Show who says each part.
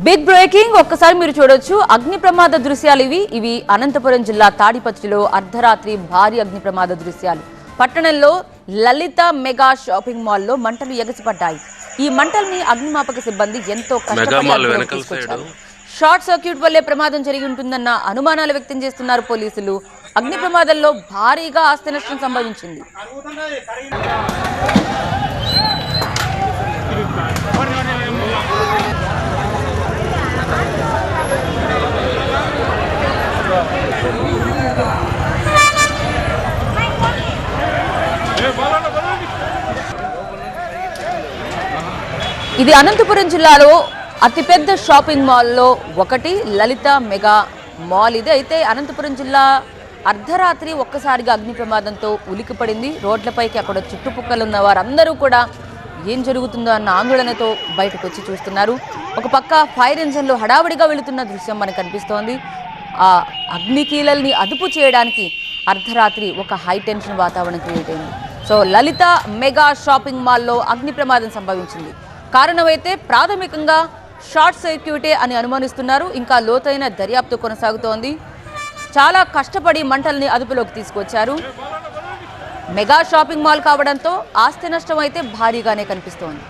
Speaker 1: Big breaking ఒక్కసారి మీరు చూడొచ్చు అగ్ని ప్రమాద దృశ్యాలు ఇవి అనంతపురం జిల్లా తాడిపత్రిలో అర్ధరాత్రి భారీ అగ్ని ప్రమాద దృశ్యాలు. పట్టణంలో లలిత మెగా షాపింగ్ మాల్లో మంటలు ఎగసిపడ్డాయి. ఈ మంటల్ని అగ్నిమాపక సిబ్బంది ఎంతో కష్టపడి తీసుకొచ్చారు. షార్ట్ సర్క్యూట్ వల్లే ప్రమాదం జరిగి ఉంటుందన్న అనుమానాలు వ్యక్తం చేస్తున్నారు పోలీసులు. అగ్ని ప్రమాదంలో భారీగా ఆస్తి నష్టం సంభవించింది. ఇది అనంతపురం జిల్లాలో అతిపెద్ద షాపింగ్ మాల్లో ఒకటి లలిత మెగా మాల్. ఇది అయితే అనంతపురం జిల్లా అర్ధరాత్రి ఒక్కసారిగా అగ్ని ప్రమాదంతో ఉలికిపడింది. రోడ్లపైకి అక్కడ చుట్టుపక్కల ఉన్న వారందరూ కూడా ఏం జరుగుతుందో అన్న ఆందోళనతో బయటకు వచ్చి చూస్తున్నారు. ఒక పక్క ఫైర్ ఇంజన్లో హడావిడిగా వెళుతున్న దృశ్యం మనకు కనిపిస్తోంది. ఆ అగ్నికీలల్ని అదుపు చేయడానికి అర్ధరాత్రి ఒక హై టెన్షన్ వాతావరణం క్రియేట్ అయింది. సో లలిత మెగా షాపింగ్ మాల్లో అగ్ని ప్రమాదం సంభవించింది. కారణమైతే ప్రాథమికంగా షార్ట్ సర్క్యూటే అని అనుమానిస్తున్నారు. ఇంకా లోతైన దర్యాప్తు కొనసాగుతోంది. చాలా కష్టపడి మంటల్ని అదుపులోకి తీసుకొచ్చారు. మెగా షాపింగ్ మాల్ కావడంతో ఆస్తి నష్టం అయితే భారీగానే కనిపిస్తోంది.